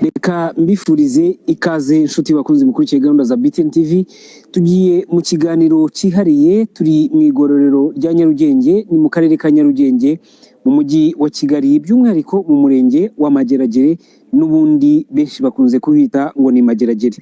Reka mbifurize ikaze inshuti bakunze mukurikiye gahunda za BTN TV. Tugiye mu kiganiro cyihariye, turi mu igororero rya Nyarugenge, ni mu karere ka Nyarugenge mu mujyi wa Kigali, by'umwihariko mu murenge wa Mageragere, n'ubundi benshi bakunze kuhita ngo ni Mageragere.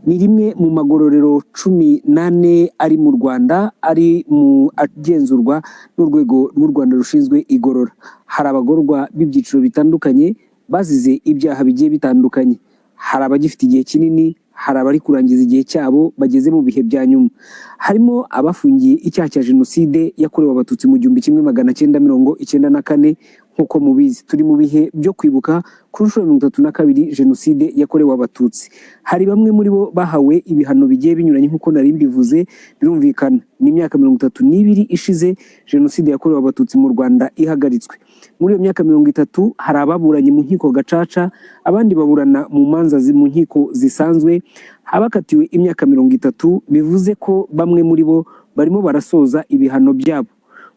Ni rimwe mu magororero 18 ari mu Rwanda, ari mu agenzurwa n'urwego rw'u Rwanda rushinzwe igorora. Hari abagororwa b'ibyiciro bitandukanye bazize ibyaha bigiye bitandukanye. Hari abagifite igihe kinini, hari abari kurangiza igihe cyabo bageze mu bihe bya nyuma. Harimo abafungiye icyaha cya jenoside yakorewe abatutsi mu 1994. Nk'uko mubizi, turi mu bihe byo kwibuka ku nshuro ya 32 jenoside yakorewe abatutsi. Hari bamwe muri bo bahawe ibihano bigiye binyuranye, nk'uko nari mbivuze. Birumvikana ni imyaka 32 ishize jenoside yakorewe abatutsi mu Rwanda ihagaritswe. Muri iyo myaka 30 hari ababuranye mu nkiko gacaca, abandi baburana mu manza mu nkiko zisanzwe, abakatiwe imyaka 30. Bivuze ko bamwe muri bo barimo barasoza ibihano byabo.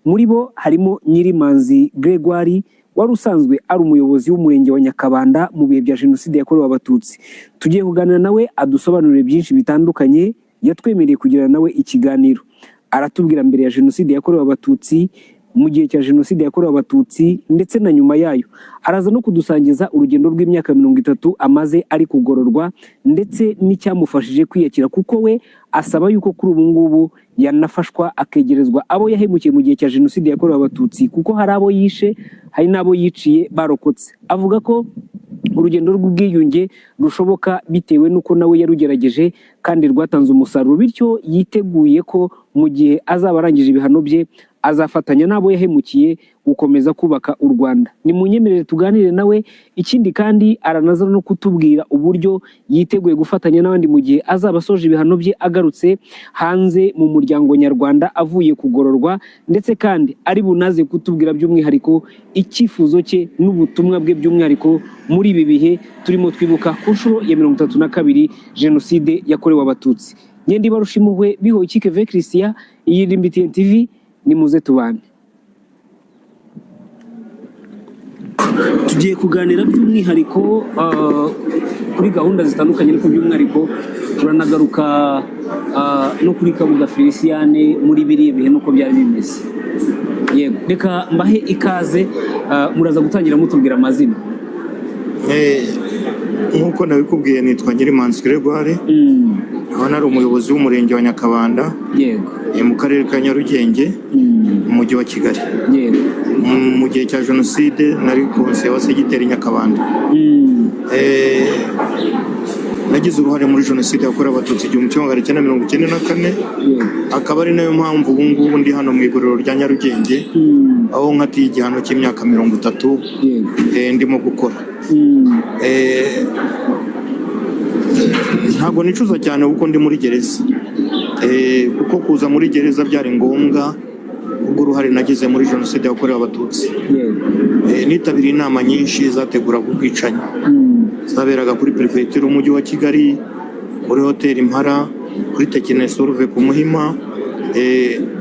Muri bo harimo Nyirimanzi Gregoire, wari usanzwe ari umuyobozi w'umurenge wa Nyakabanda mu bihe bya jenoside yakorewe abatutsi. Tugiye kuganira nawe adusobanurire byinshi bitandukanye, yatwemereye kugira nawe ikiganiro. Aratubwira mbere ya jenoside yakorewe abatutsi, mu gihe cya jenoside yakorewe abatutsi, ndetse na nyuma yayo. Araza no kudusangiza urugendo rw'imyaka 30 amaze ari kugororwa, ndetse n'icyamufashije kwiyakira, kuko we asaba yuko kuri ubu ngubu yanafashwa akegerezwa abo yahemukiye mu gihe cya jenoside yakorewe abatutsi, kuko hari abo yishe, hari n'abo yiciye barokotse. Avuga ko urugendo rw'ubwiyunge rushoboka bitewe n'uko nawe yarugerageje kandi rwatanze umusaruro, bityo yiteguye ko mu gihe azaba arangije ibihano bye azafatanya n'abo yahemukiye gukomeza kubaka u Rwanda. Ni munyemerere tuganire nawe. Ikindi kandi aranaza no kutubwira uburyo yiteguye gufatanya n'abandi mu gihe azaba asoje ibihano bye agarutse hanze mu muryango nyarwanda avuye kugororwa, ndetse kandi ari bunaze kutubwira by'umwihariko icyifuzo cye n'ubutumwa bwe by'umwihariko muri ibi bihe turimo twibuka ku nshuro ya 32 jenoside yakorewe abatutsi. Ngendi barushimuhwe Bihoyiki Keve Christian, iyi ni BTN TV, ni muze tubane. Tugiye kuganira by'umwihariko kuri gahunda zitandukanye, ariko by'umwihariko turanagaruka no kuri Kabuga Feliciane muri biri bihe nuko byari bimeze. Yego, reka mbahe ikaze, muraza gutangira mutubwira amazina. Nkuko nabikubwiye, nitwa Nyirimanzi Gregoire. Aho nari umuyobozi w'umurenge wa Nyakabanda, yego, mu karere ka Nyarugenge mu mujyi wa Kigali. Yego, mu gihe cya jenoside nari konseye wa segiteri Nyakabanda. Nagize uruhare muri jenoside yakorewe abatutsi 1994. Akaba ari nayo mpamvu ubu ngubu ndi hano mu igororero rya Nyarugenge, aho nkatiye igihano cy'imyaka 30 ndimo gukora. Ntabwo nicuza cyane kuko ndi muri gereza, kuko kuza muri gereza byari ngombwa ubwo uruhare nagize muri jenoside yakorewe abatutsi. Nitabiriye inama nyinshi zateguraga ubwicanyi, zaberaga kuri perefegitura y'umujyi wa Kigali, kuri hoteli Impara, kuri Tekinesorve ku Muhima,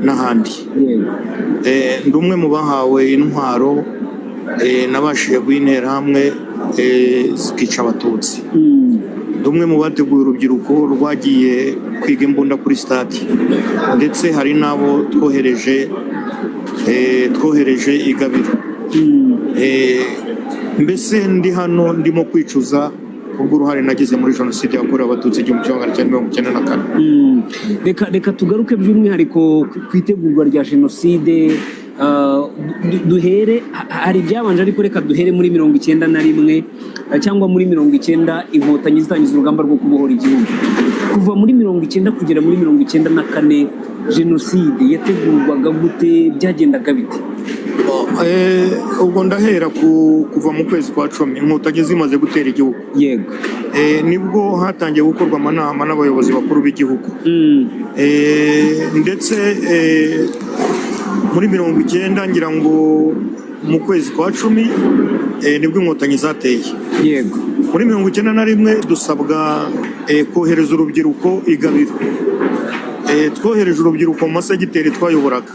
n'ahandi. Ndi umwe mu bahawe intwaro nabashije guhintera hamwe zikica abatutsi. Ndi umwe mu bateguye urubyiruko rwagiye kwiga imbunda kuri stade, ndetse hari n'abo twohereje i Gabiro. Mbese ndi hano ndimo kwicuza ubwo uruhare nagize muri jenoside yakorewe abatutsi 1994. Reka tugaruke by'umwihariko ku itegurwa rya jenoside. Duhere, hari ibyabanje, ariko reka duhere muri 91 cyangwa muri 90 inkotanyi zitangiza urugamba rwo kubohora igihugu. Kuva muri 90 kugera muri 94 jenoside yategurwaga gute, byagendaga bite? Ubwo ndahera kuva mu kwezi kwa 10 inkotanyi zimaze gutera igihugu. Yego, nibwo hatangiye gukorwa amanama n'abayobozi bakuru b'igihugu. Ndetse muri 90 ngira ngo mu kwezi kwa 10 nibwo inkotanyi zateye. Yego, muri 91 dusabwa kohereza urubyiruko i Gabiro. Twohereje urubyiruko mu masegiteri twayoboraga.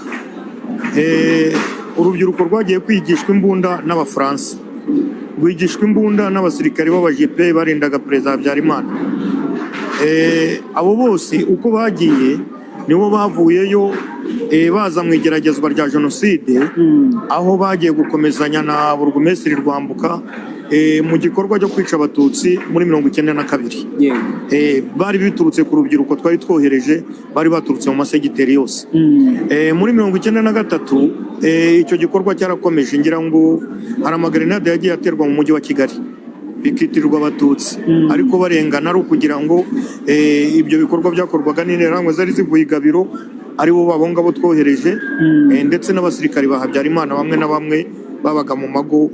Urubyiruko rwagiye kwigishwa imbunda n'Abafaransa. rwigishwa imbunda n'abasirikari b'abajepe barindaga perezida Habyarimana. Abo bose uko bagiye nibo bavuyeyo baza mu igeragezwa rya jenoside, aho bagiye gukomezanya na burugumesitiri Rwambuka mu gikorwa cyo kwica abatutsi muri 1992. Bari biturutse ku rubyiruko twari twohereje, bari baturutse mu masegiteri yose. Muri 1993 icyo gikorwa cyarakomeje, ngira ngo hari amagrenade yagiye aterwa mu mujyi wa Kigali bikitirirwa abatutsi, ariko barengana ari ukugira ngo ibyo bikorwa byakorwaga n'interahamwe zari zivuye Igabiro, aribo babonga bo twohereje, ndetse n'abasirikari ba Habyarimana bamwe na bamwe babaga mu mago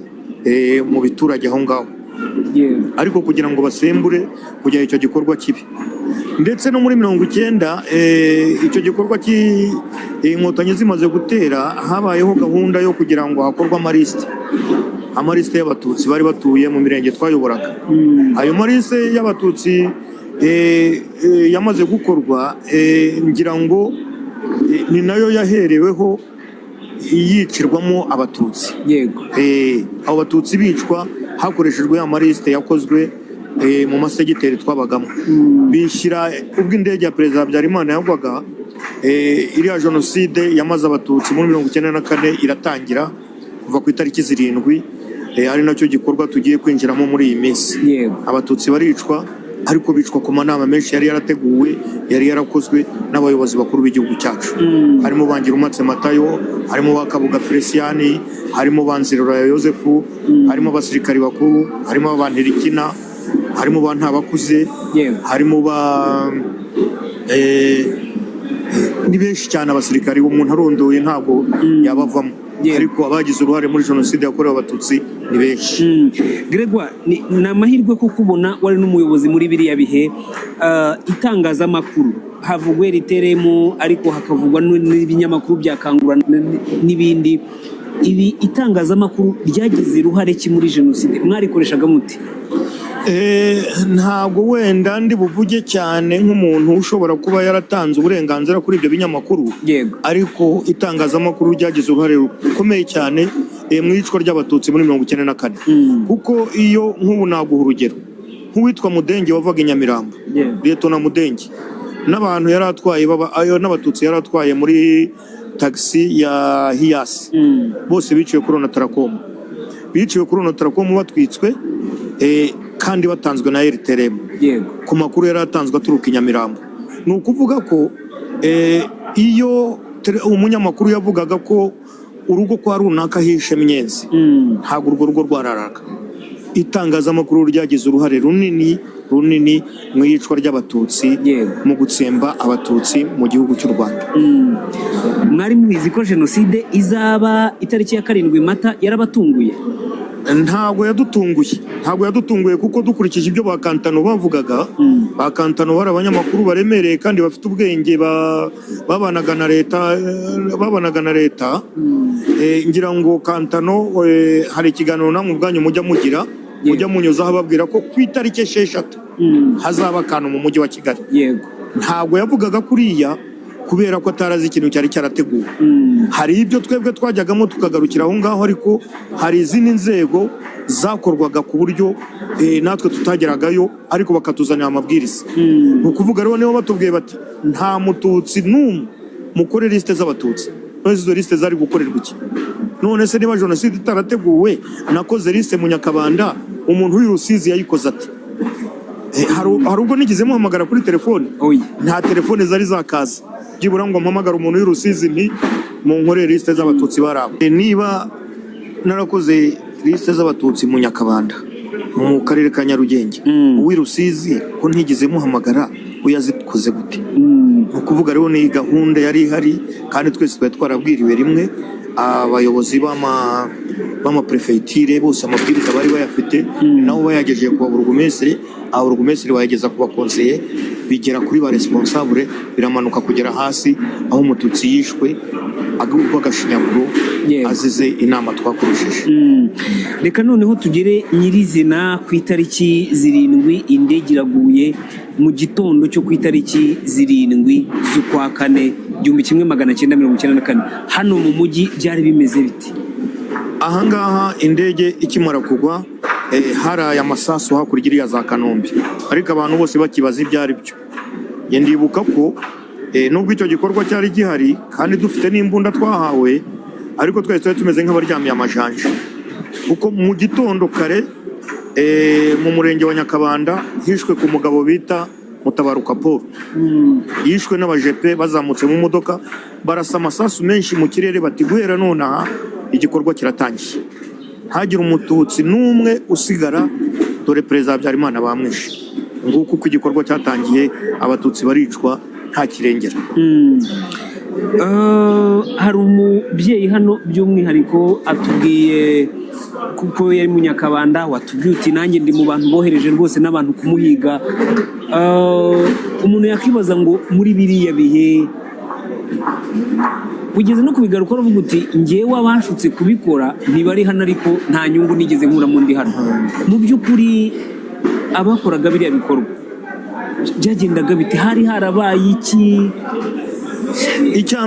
mu biturage aho ngaho, ariko kugira ngo basembure kujya icyo gikorwa kibi. Ndetse no muri 90 icyo gikorwa inkotanyi zimaze gutera, habayeho gahunda yo kugira ngo hakorwe amarisite y'abatutsi bari batuye mu mirenge twayoboraga. Ayo marisite y'abatutsi yamaze gukorwa, ngira ngo ni nayo yahereweho yicirwamo abatutsi. Abo batutsi bicwa hakoreshejwe amarisite yakozwe mu masegiteri twabagamo. Bishyira ubwo indege ya perezida Habyarimana yagwaga, iriya jenoside yamaze abatutsi muri 1994 iratangira kuva ku itariki 7, ari nacyo gikorwa tugiye kwinjiramo muri iyi minsi. Abatutsi baricwa, ariko bicwa ku manama menshi yari yarateguwe, yari yarakozwe n'abayobozi bakuru b'igihugu cyacu. Harimo Bangirumatse Matayo, harimo Bakabuga Feliciani, harimo Banzirora Yosefu, harimo abasirikari bakuru, harimo Abantirikina, harimo ba Ntabakuze, harimo ni benshi cyane abasirikari, umuntu arondoye ntabwo yabavamo, ariko abagize uruhare muri jenoside yakorewe abatutsi ni benshi. Gregoire, ni amahirwe ko kubona wari n'umuyobozi muri biriya bihe. Itangazamakuru havugwe riteremo, ariko hakavugwa n'ibinyamakuru byakangura n'ibindi. Ibi itangazamakuru ryagize uruhare ki muri jenoside? Mwarikoreshaga muti? Ntabwo wenda ndi buvuge cyane nk'umuntu ushobora kuba yaratanze uburenganzira kuri ibyo binyamakuru, ariko itangazamakuru ryagize uruhare rukomeye cyane mu icwa ry'abatutsi muri 1994. Kuko iyo nk'ubu naguha urugero, nk'uwitwa Mudenge wavaga i Nyamirambo, Liyetona Mudenge, n'abantu yari atwaye n'abatutsi yari atwaye muri taxi ya Hiyasi, bose biciwe kuri Onatracom. Biciwe kuri Onatracom batwitswe, kandi batanzwe na RTRM ku makuru yari atanzwe aturuka i Nyamirambo. Ni ukuvuga ko iyo umunyamakuru yavugaga ko urugo kwa runaka hishe Myenzi, ntabwo urwo rugo rwararaga. Itangazamakuru ryagize uruhare runini mu iyicwa ry'abatutsi, mu gutsemba abatutsi mu gihugu cy'u Rwanda. Mwari mubizi ko jenoside izaba itariki ya 7 Mata yarabatunguye? Ntabwo yadutunguye kuko dukurikije ibyo bakantano bavugaga. Bakantano bari abanyamakuru baremereye kandi bafite ubwenge, babanaga na leta. Ngira ngo Kantano hari ikiganiro namwe ubwanyu mujya munyuzaho ababwira ko ku itariki 6 hazaba akantu mu mujyi wa Kigali. Ntabwo yavugaga kuriya kubera ko atarazi ikintu cyari cyarateguwe. Hari ibyo twebwe twajyagamo tukagarukira aho ngaho, ariko hari izindi nzego zakorwaga ku buryo natwe tutageragayo, ariko bakatuzanira amabwiriza. Ni ukuvuga rero niho batubwiye bati nta mututsi n'umwe mukore liste z'abatutsi. None izo liste zari gukorerwa iki? None se niba jenoside itarateguwe, nakoze liste mu Nyakabanda, umuntu w'Irusizi yayikoze ati? Hari ubwo nigeze muhamagara kuri telefone, nta telefone zari zakaza, byibura ngo mpamagara umuntu w'Irusizi nti mu nkore liste z'abatutsi barabo. Niba narakoze liste z'abatutsi mu Nyakabanda mu karere ka Nyarugenge, uw'Irusizi ko ntigeze muhamagara, uyazikoze gute? Ukuvuga rero ni gahunda yari ihari, kandi twese twari twarabwiriwe rimwe. Abayobozi b'amaprefeitire bose amabwiriza bari bayafite, nabo bayagejeje ku burugumesitiri, aburugumesitiri bayageza ku bakonseye, bigera kuri ba responsable, biramanuka kugera hasi aho umututsi yishwe agurwa agashinyaguro azize inama twakoresheje. Reka noneho tugere nyirizina ku itariki 7 indege iraguye mu gitondo cyo ku itariki 7 z'ukwa 4 1994. Hano mu mujyi byari bimeze biti? Ahangaha indege ikimara kugwa, hari aya masasu hakurya iriya za Kanombe, ariko abantu bose bakibaza ibyo ari byo. Njye ndibuka ko nubwo icyo gikorwa cyari gihari kandi dufite n'imbunda twahawe, ariko twese twari tumeze nk'abaryamiye amajanja, kuko mu gitondo kare mu murenge wa Nyakabanda hishwe ku mugabo bita Mutabaruka Paul, yishwe n'abajepe bazamutse mu modoka barasa amasasu menshi mu kirere, bati guhera nonaha igikorwa kiratangiye, hagira umututsi n'umwe usigara, dore perezida Habyarimana bamwishe. Nguko uko igikorwa cyatangiye, abatutsi baricwa nta kirengera. Hari umubyeyi hano by'umwihariko atubwiye kuko yari mu Nyakabanda, watubwiye uti nanjye ndi mu bantu bohereje rwose n'abantu kumuhiga. Umuntu yakibaza ngo muri biriya bihe ugeze no kubigaruka uravuga uti njyewe abashutse kubikora ntibari hano, ariko nta nyungu nigeze nkuramo ndi hano. Mu by'ukuri abakoraga biriya bikorwa byagendaga biti? Hari harabaye iki? Icya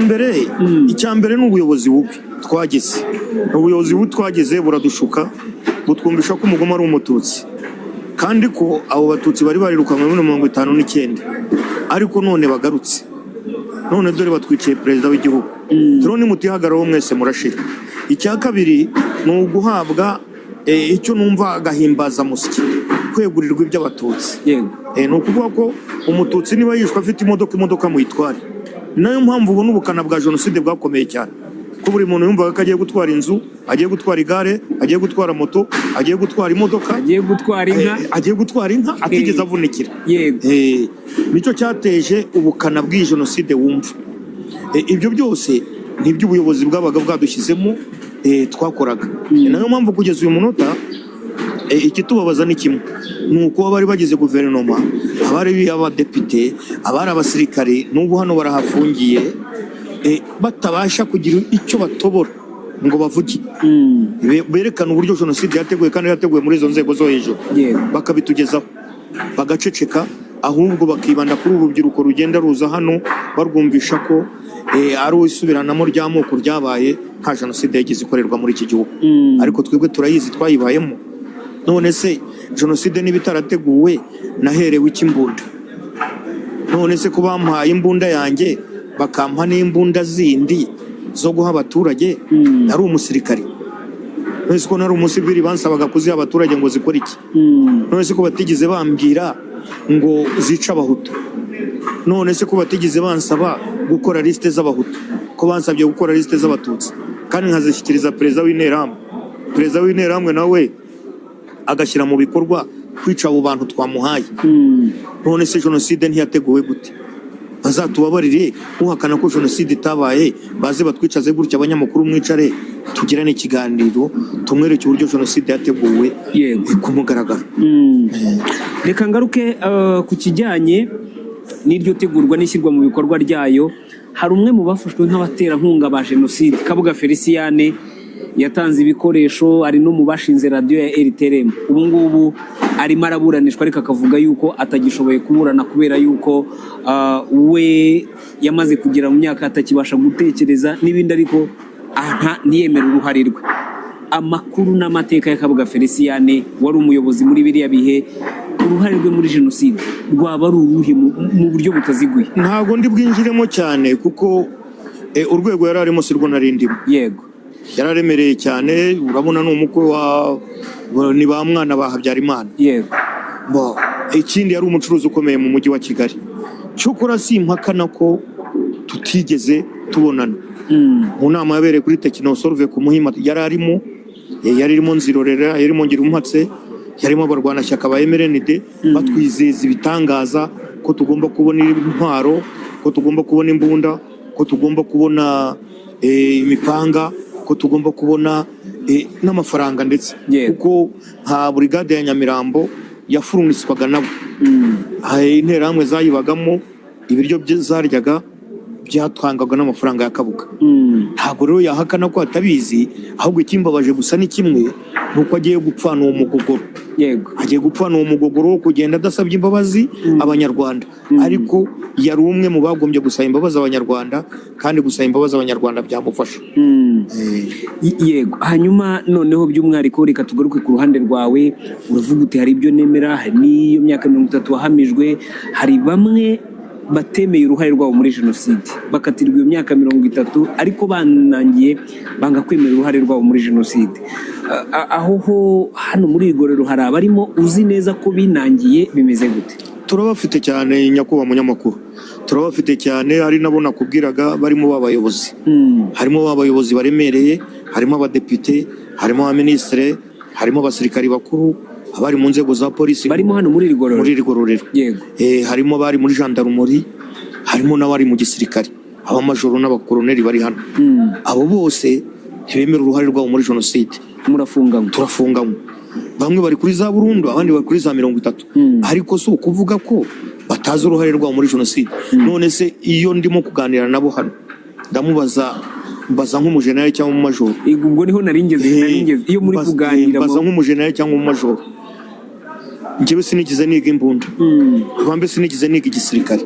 mbere ni ubuyobozi bubi twagize. Ubuyobozi bubi twagize buradushuka, butwumvisha ko umugoma ari umututsi, kandi ko abo batutsi bari barirukanwe muri 59, ariko none bagarutse, none dore batwiciye perezida w'igihugu. Turone mutihagararaho mwese murashira. Icya kabiri ni uguhabwa icyo numva agahimbaza musyi, kwegurirwa iby'abatutsi. Ni ukuvuga ko umututsi niba yishwe afite imodoka muyitware. Nayo mpamvu ubona ubukana bwa jenoside bwakomeye cyane, ko buri muntu yumvaga ko agiye gutwara inzu, agiye gutwara igare, agiye gutwara moto, agiye gutwara imodoka, agiye gutwara inka, atigeze avunikira. Nicyo cyateje ubukana bw'iyi jenoside wumva. Ibyo byose ni iby'ubuyobozi bwabaga bwadushyizemo twakoraga. Nayo mpamvu kugeza uyu munota ikitubabaza ni kimwe, ni uko bari bagize guverinoma, abari abadepite, abari abasirikare, n'ubu hano barahafungiye, batabasha kugira icyo batobora ngo bavuge, berekana uburyo jenoside yateguwe kandi yateguwe muri izo nzego zo hejuru, bakabitugezaho bagaceceka, ahubwo bakibanda kuri urubyiruko rugenda ruza hano barwumvisha ko ari isubiranamo ry'amoko ryabaye, nta jenoside yagize ikorerwa muri iki gihugu. Ariko twebwe turayizi, twayibayemo. None se jenoside niba itarateguwe naherewe iki imbunda? None se ko bampaye imbunda yanjye bakampa n'imbunda zindi zo guha abaturage, ari umusirikare? None se ko nari umusivili bansabaga kuziha abaturage ngo zikore iki? None se ko batigeze bambwira ngo zica abahutu? None se ko batigeze bansaba gukora liste z'abahutu, ko bansabye gukora liste z'abatutsi kandi nkazishyikiriza perezida w'interahamwe? Perezida w'interahamwe nawe agashyira mu bikorwa kwica abo bantu twamuhaye. None se jenoside ntiyateguwe gute? Bazatubabarire, uhakana ko jenoside itabaye baze batwicaze gutya, abanyamakuru mwicare tugirane ikiganiro, tumwereke uburyo jenoside yateguwe ku mugaragaro. Reka ngaruke ku kijyanye n'iryo tegurwa n'ishyirwa mu bikorwa ryayo. Hari umwe mu bafashwe nk'abaterankunga ba jenoside, Kabuga Felicien, yatanze ibikoresho, ari no mu bashinze radiyo ya RTRM. Ubu ngubu arimo araburanishwa, ariko akavuga yuko atagishoboye kuburana kubera yuko we yamaze kugera mu myaka atakibasha gutekereza n'ibindi, ariko ntiyemera uruhare rwe. Amakuru n'amateka ya Kabuga Felicien, wari umuyobozi muri biriya bihe, uruhare rwe muri jenoside rwaba ari uruhe mu buryo butaziguye? Ntabwo ndi bwinjiremo cyane, kuko urwego yari arimo si rwo nari ndimo. Yararemereye cyane, urabona ni umukwe ni ba mwana ba Habyarimana. Ikindi yari umucuruzi ukomeye mu mujyi wa Kigali. Cyokora simpakana ko tutigeze tubonana. Mu nama yabereye kuri Technosolve ku Muhima yarimo Nzirorera, yarimo Ngirumuhatse, yarimo abarwanashyaka ba MRND, batwizeza ibitangaza ko tugomba kubona intwaro, ko tugomba kubona imbunda, ko tugomba kubona imipanga, ko tugomba kubona n'amafaranga ndetse. Kuko nka brigade ya Nyamirambo yafuruniswaga nabo, interahamwe zayibagamo, ibiryo zaryaga byatwangaga n'amafaranga ya Kabuga. Ntabwo rero yahakana ko atabizi, ahubwo ikimbabaje gusa ni kimwe, nuko agiye gupfana uwo mugogoro. agiye gupfana uwo mugogoro wo kugenda adasabye imbabazi abanyarwanda, ariko yari umwe mu bagombye gusaba imbabazi abanyarwanda, kandi gusaba imbabazi abanyarwanda byamufasha. Yego, hanyuma noneho by'umwihariko reka tugaruke ku ruhande rwawe. Uravuga uti hari ibyo nemera, hari n'iyo myaka 30 wahamijwe, hari bamwe batemeye uruhare rwabo muri jenoside bakatirwa iyo myaka 30 ariko banangiye banga kwemera uruhare rwabo muri jenoside. Aho hano muri igorero hari abarimo uzi neza ko binangiye, bimeze gute? Turabafite cyane nyakubahwa munyamakuru, turabafite cyane, ari nabo nakubwiraga barimo babayobozi. Harimo babayobozi baremereye, harimo abadepite, harimo abaminisitiri, harimo abasirikari bakuru, abari mu nzego za polisi barimo hano muri rigororo. Yego. Harimo bari muri gendarmerie, harimo n'abari mu gisirikare, abamajoro n'abakoloneli bari hano. Abo bose ntibemera uruhare rwabo muri jenoside. Murafunganywe? Turafunganywe. Bamwe bari kuri za burundu, abandi bari kuri za 30. Ariko si ukuvuga ko batazi uruhare rwabo muri jenoside. None se iyo ndimo kuganira nabo hano mbaza nk'umujenerali cyangwa umumajoro. Ubwo niho naringeze iyo muri kuganira mbaza nk'umujenerali cyangwa umumajoro. Njyewe sinigize niga imbunda, bambe sinigize niga igisirikare.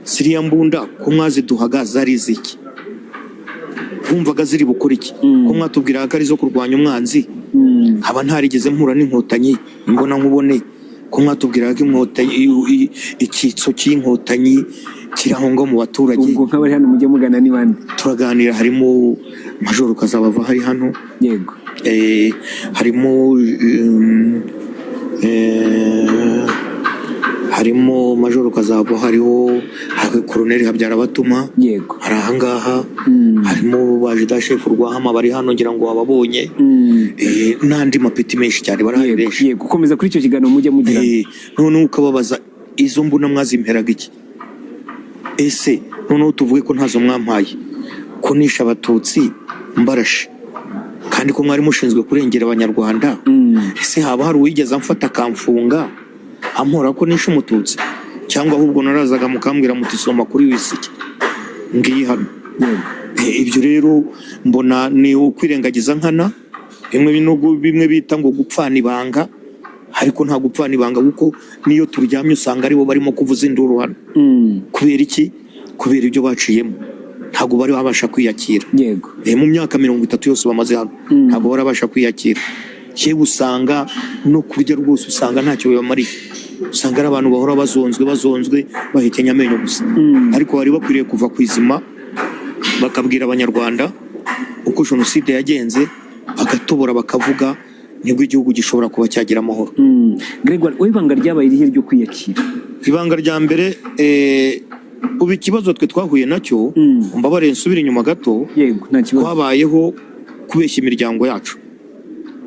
Siriya mbunda ko mwaziduhaga zari iziki? Wumvaga ziri bukora iki? Ko mwatubwiraga ko ari zo kurwanya umwanzi, haba ntarigeze mpura n'inkotanyi mbona nkubone. Ko mwatubwiraga ko inkotanyi, icyitso cy'inkotanyi kirahonga mu baturage. Ubwo nk'abari hano mujye mugana ni bande? Turaganira, harimo majoro Kazabava hari hano. Yego. Harimo majoro Kazabava, hariho koloneli Habyarabatuma. Yego. Hari ahangaha harimo bajida shefu Rwahama bari hano ngira ngo wababonye. N'andi mapeti menshi cyane barahari benshi. Yego, gukomeza kuri icyo kiganiro mujye mugira. None ukababaza izo mbuna mwazimperaga iki? Ese noneho tuvuge ko ntazo mwampaye, ko nisha abatutsi mbarashe, kandi ko mwari mushinzwe kurengera abanyarwanda. Ese haba hari uwigeze amfata akamfunga ampora ko nisha umututsi? Cyangwa ahubwo narazaga mukambwira muti soma kuri wisiki ngiyi hano? Ibyo rero mbona ni ukwirengagiza nkana. Bimwe bita ngo gupfana ibanga, ariko nta gupfana ibanga, kuko niyo turyamye usanga aribo barimo kuvuza induru hano. Kubera iki? Kubera ibyo baciyemo, ntabwo bari babasha kwiyakira. Yego. Mu myaka 30 yose bamaze hano, ntabwo bari babasha kwiyakira. Yewe usanga no kurya rwose usanga ntacyo bibamariye. Usanga ari abantu bahora bazonzwe bahekenya amenyo gusa. Ariko bari bakwiriye kuva ku izima bakabwira abanyarwanda uko jenoside yagenze, bagatobora bakavuga, nibwo igihugu gishobora kuba cyagira amahoro. Gregoire, ibanga ryabaye irihe ryo kwiyakira? Ibanga rya mbere, ubu ikibazo twe twahuye nacyo, mbabare nsubira inyuma gato. Yego, nta kibazo. Twabayeho kubeshya imiryango yacu,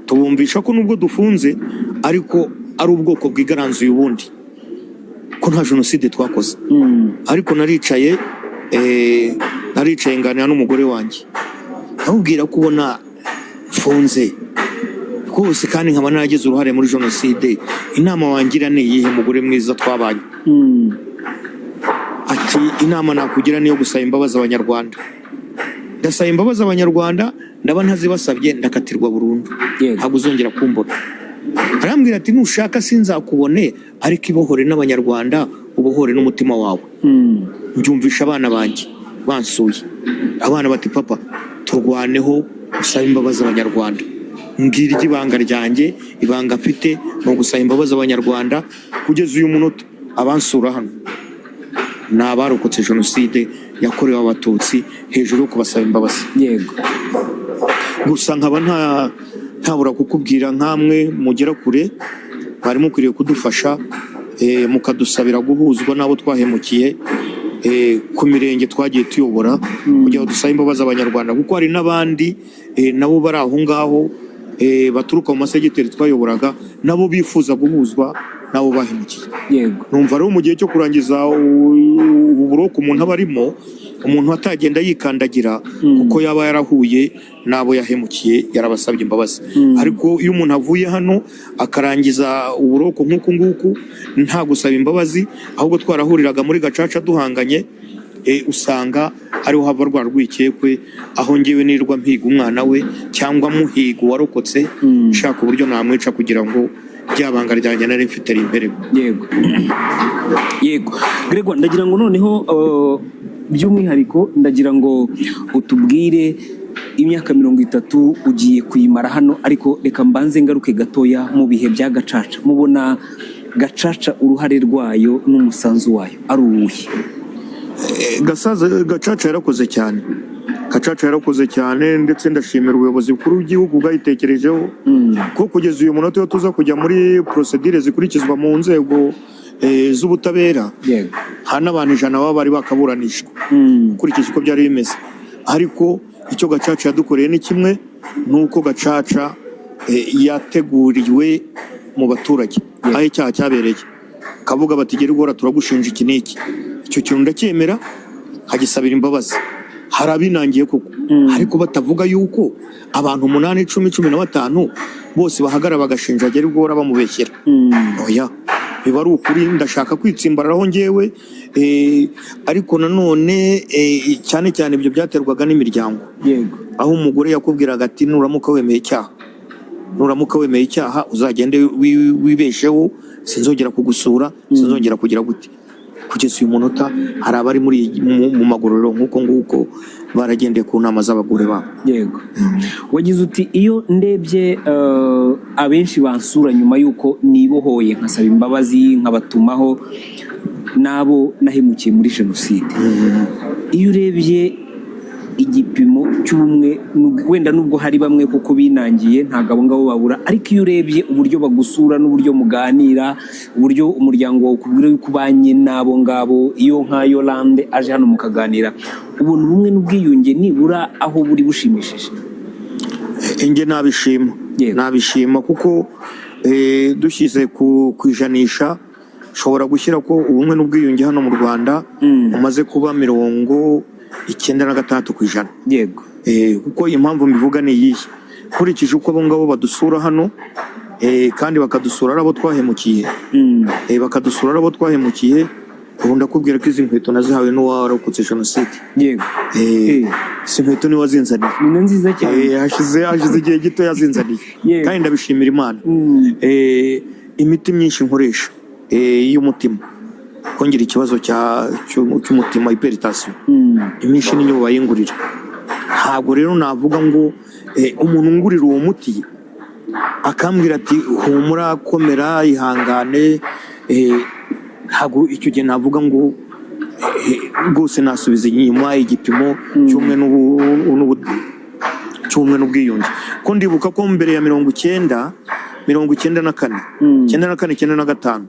tubumvisha ko nubwo dufunze ariko ari ubwoko bwigaranzuye ubundi, ko nta jenoside twakoze. Ariko naricaye nganira n'umugore wanjye, namubwira ko ubona mfunze rwose kandi nkaba naragize uruhare muri jenoside, inama wangira ni iyihe mugore mwiza twabanye? Ati inama nakugira niyo gusaba imbabazi abanyarwanda. Ndasaba imbabazi abanyarwanda, ndaba ntazibasabye ndakatirwa burundu, ntabwo uzongera kumbona. Arambwira ati nushaka sinzakubone, ariko ibohore n'abanyarwanda, ubohore n'umutima wawe. Mbyumvisha abana banjye bansuye, abana bati papa turwaneho usaba imbabazi abanyarwanda. Mbwira ibanga ryanjye, ibanga mfite ni ugusaba imbabazi abanyarwanda. Kugeza uyu munota abansura hano ni abarokotse jenoside yakorewe abatutsi, hejuru yo kubasaba imbabazi. Yego. Gusa nkaba ntabura kukubwira nkamwe mugera kure, bari mukwiriye kudufasha mukadusabira guhuzwa n'abo twahemukiye ku mirenge twagiye tuyobora, kugira ngo dusabe imbabazi abanyarwanda, kuko hari n'abandi nabo bari aho ngaho baturuka mu masegiteri twayoboraga, nabo bifuza guhuzwa nabo bahemukiye. Yego. Numva rero mu gihe cyo kurangiza ubu buroko umuntu aba arimo, umuntu atagenda yikandagira, kuko yaba yarahuye n'abo yahemukiye yarabasabye imbabazi. Ariko iyo umuntu avuye hano akarangiza uburoko nk'uku nguku nta gusaba imbabazi, ahubwo twarahuriraga muri gacaca duhanganye, usanga hariho hava rwa rwikekwe, aho ngewe nirwa mpiga umwana we cyangwa muhiga uwarokotse, nshaka uburyo namwica kugira ngo ryabanga ryanjye nari mfite imbere. Yego. Yego. Gregor, ndagira ngo noneho by'umwihariko ndagira ngo utubwire imyaka 30 ugiye kuyimara hano, ariko reka mbanze ngaruke gatoya mu bihe bya Gacaca. Mubona Gacaca uruhare rwayo n'umusanzu wayo ari uwuhe? Gacaca yarakoze cyane. Gacaca yarakoze cyane, ndetse ndashimira ubuyobozi bukuru bw'igihugu bwayitekerejeho ko kugeza uyu munota yo tuza kujya muri procedure zikurikizwa mu nzego z'ubutabera. Yego. Hana abantu 100 baba bari bakaburanishwa kurikije uko byari bimeze, ariko icyo Gacaca yadukoreye ni kimwe, nuko Gacaca yateguriwe mu baturage aho icyaha cyabereye, kavuga bati Gerigora turagushinja iki n'iki, icyo kintu ndacyemera, hagisabira imbabazi. Harabinangiye koko, ariko batavuga yuko abantu 8, 10, 15 bose bahagara bagashinja Gerigora bamubeshyera. Oya, biba ari ukuri. Ndashaka kwitsimbararaho ngewe, ariko nanone cyane cyane ibyo byaterwaga n'imiryango. Yego. Aho umugore yakubwiraga ati nuramuka wemeye icyaha uzagende wibesheho, sinzongera kugusura, sinzongera kugira gute. Kugeza uyu munota hari abari mu magororero nk'uko baragendeye ku nama z'abagore babo. Yego. Wagize uti iyo ndebye abenshi bansura nyuma yuko nibohoye nkasaba imbabazi nkabatumaho nabo nahemukiye muri jenoside. Iyo urebye igipimo cy'ubumwe, wenda nubwo hari bamwe kuko binangiye ntago abo ngabo babura, ariko iyo urebye uburyo bagusura n'uburyo muganira, uburyo umuryango wawe ukubwira yuko ubanye n'abo ngabo, iyo nka Yolande aje hano mukaganira, ubona ubumwe n'ubwiyunge nibura aho buri bushimishije? Inge nabishima kuko dushyize ku ijanisha ushobora gushyira ko ubumwe n'ubwiyunge hano mu Rwanda umaze kuba 96%. Yego. Kuko impamvu mbivuga ni iyi, nkurikije uko abo ngabo badusura hano, kandi bakadusura abo twahemukiye, ubu ndakubwira ko izi nkweto nazihawe n'uwarokotse jenoside. Yego. Izi nkweto ni wazinzaniye. Ni nziza cyane. Hashize igihe gito yazinzaniye, kandi ndabishimira Imana. Imiti myinshi nkoresha y'umutima, kongera ikibazo cy'umutima, hypertension, imyinshi niyo bayingurira. Ntabwo rero navuga ngo umuntu ngurira uwo muti akambwira ati humura, komera, ihangane, ntabwo icyo gihe navuga ngo rwose nasubiza inyuma igipimo cy'umwe n'ubwiyunge. Ko ndibuka ko mbere ya 94, 95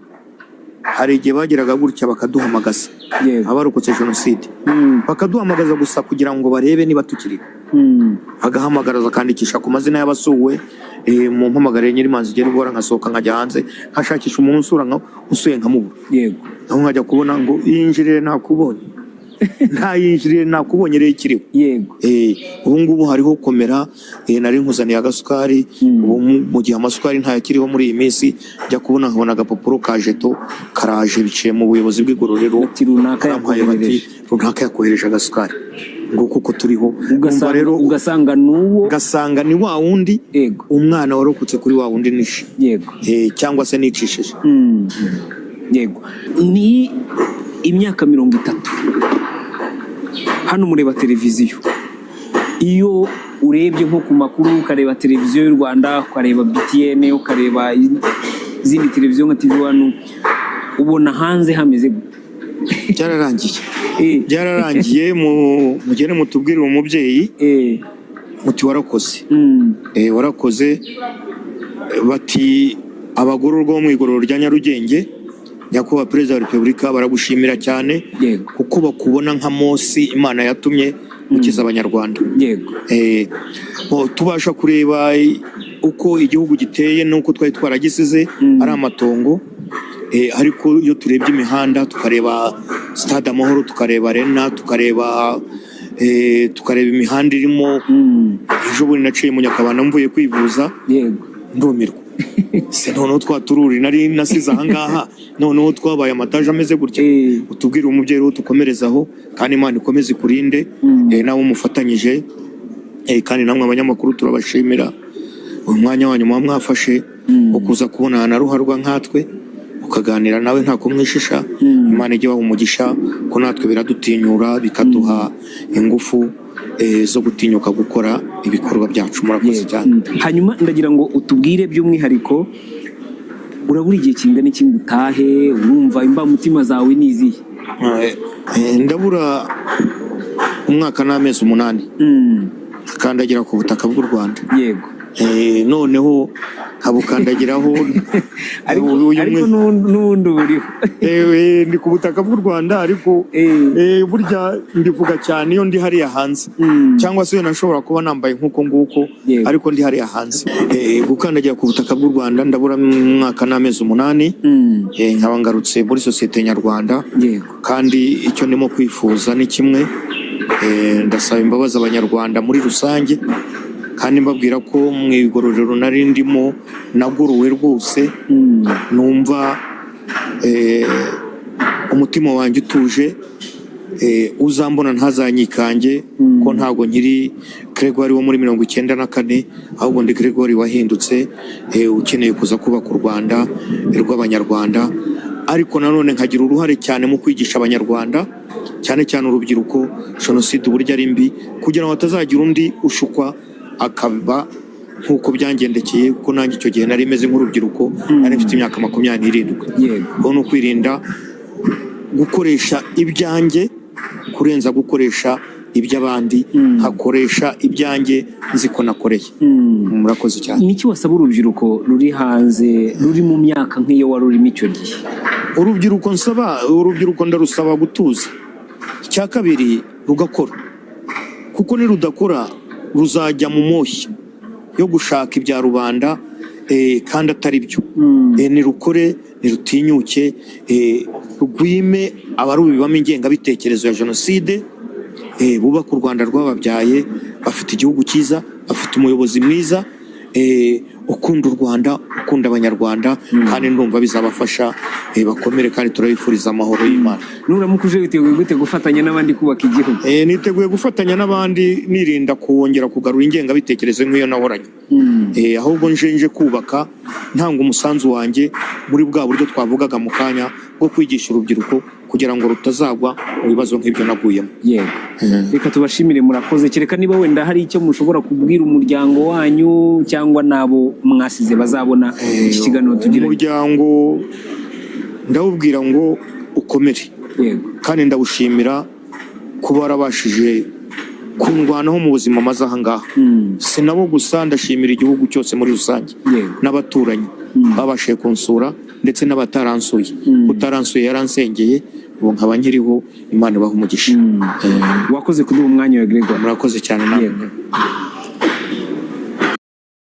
hari igihe bagiraga gutya bakaduhamagaza, abarokotse jenoside bakaduhamagaza gusa kugira ngo barebe niba tukiri, bagahamagara bakandikisha ku mazina y'abasuwe, mu mpamagare Nyirimanzi Gerigora, nkasohoka nkajya hanze nkashakisha umuntu usura usuye nkamubura. Yego. Aho nkajya kubona ngo yinjirire nakubonye, ntayinjirire nakubonye rero ikiriho. Yego. Ubu ngubu hariho komera, nari nkuzaniye agasukari, ubu mu gihe amasukari ntayakiriho muri iyi minsi, njya kubona nkabona agapapuro ka jeto karaje biciye mu buyobozi bw'igororero, runaka yakohereje agasukari ngo kuko turiho. Ugasanga ni wa wundi, umwana warokotse kuri wa wundi nishe. Yego. Cyangwa se nicishije. Yego. Ni imyaka 30 hano mureba televiziyo. Iyo urebye nko ku makuru ukareba televiziyo y'u Rwanda, ukareba BTN, ukareba izindi televiziyo nka TV1, ubona hanze hameze gute? Byararangiye. Mugere mutubwire uwo mubyeyi muti warakoze. Warakoze. Bati abagororwa bo mu igororo rya Nyarugenge, Nyakubahwa Perezida wa Repubulika baragushimira cyane kuko bakubona nka Mose Imana yatumye gukiza abanyarwanda. Yego. Tubasha kureba uko igihugu giteye nuko twari twaragisize ari amatongo, ariko iyo turebye imihanda, tukareba Stade Amahoro, tukareba Arena, tukareba imihanda irimo, ejo bundi naciye mu Nyakabanda mvuye kwivuza, ndumirwa. Se noneho twatururi nari nasize ahangaha, noneho twabaye amataje ameze gutya. Utubwire umubyeyi rero tukomerezaho, kandi Imana ikomeze ikurinde, nawe umufatanyije, kandi namwe abanyamakuru turabashimira. uyu mwanya wanyu muba mwafashe wo kuza kubonana na ruharwa nkatwe ukaganira nawe nta kumwishisha. Imana ijye ibaha umugisha ko natwe biradutinyura bikaduha ingufu zo gutinyuka gukora ibikorwa byacu. Murakoze cyane. Hanyuma ndagira ngo utubwire by'umwihariko urabura igihe kingana iki ngo utahe, urumva imbamutima zawe ni izihe? Ndabura umwaka n'amezi 8 kandagira ku butaka bw'u Rwanda. Yego. Noneho habukandagiraho ariko n'ubundi buriho. Ndi ku butaka bw'u Rwanda ariko burya ndivuga cyane iyo ndi hariya hanze, cyangwa se nashobora kuba nambaye nk'uko nguko ariko ndi hariya hanze. Gukandagira ku butaka bw'u Rwanda ndabura umwaka n'amezi 8 nkaba ngarutse muri sosiyete nyarwanda. Kandi icyo ndimo kwifuza ni kimwe, ndasaba imbabazi abanyarwanda muri rusange, kandi mbabwira ko mu igororero nari ndimo naguruwe rwose, numva umutima wanjye utuje, uzambona ntazanyikange ko ntabwo nkiri Gregory wo muri 94, ahubwo ndi Gregory wahindutse, ukeneye kuza kubaka u Rwanda rw'abanyarwanda. Ariko nanone nkagira uruhare cyane mu kwigisha abanyarwanda, cyane cyane urubyiruko, jenoside uburyo ari mbi, kugira ngo hatazagira undi ushukwa akaba nk'uko byangendekeye, kuko nanjye icyo gihe nari meze nk'urubyiruko, nari mfite imyaka 27. No kwirinda gukoresha ibyanjye kurenza gukoresha iby'abandi, hakoresha ibyanjye nzi ko nakoreye. Murakoze cyane. Niki wasaba urubyiruko ruri hanze, ruri mu myaka nk'iyo wari urimo icyo gihe? Urubyiruko ndarusaba gutuza. Icya kabiri, rugakora, kuko nirudakora ruzajya mu moshya yo gushaka ibya rubanda, kandi atari byo. Nirukore, nirutinyuke, rwime abarubibamo ingengabitekerezo ya jenoside, bubaka u Rwanda rwababyaye, bafite igihugu cyiza, bafite umuyobozi mwiza, ukunda u Rwanda, ukunda abanyarwanda, kandi ndumva bizabafasha bakomere, kandi turabifuriza amahoro y'Imana. Nuramuka uje witeguye gute gufatanya n'abandi kubaka igihugu? Niteguye gufatanya n'abandi, nirinda kongera kugarura ingengabitekerezo nk'iyo nahoranye. Ahubwo nje kubaka, ntanga umusanzu wanjye muri bwa buryo twavugaga mu kanya bwo kwigisha urubyiruko kugira ngo rutazagwa mu bibazo nk'ibyo naguyemo. Yego. Reka tubashimire, murakoze. Kereka niba wenda hari icyo mushobora kubwira umuryango wanyu cyangwa nabo mwasize bazabona iki kiganiro tugira. Umuryango ndawubwira ngo ukomere. Yego. Kandi ndawushimira kuba warabashije kundwanaho mu buzima maze aha ngaha. Sinabo gusa, ndashimira igihugu cyose muri rusange, n'abaturanyi babashije kunsura ndetse n'abataransuye. Utaransuye yaransengeye, ubu nkaba nkiriho. Imana ibaha umugisha. Wakoze kuduha umwanya wa Gregory. Murakoze cyane namwe.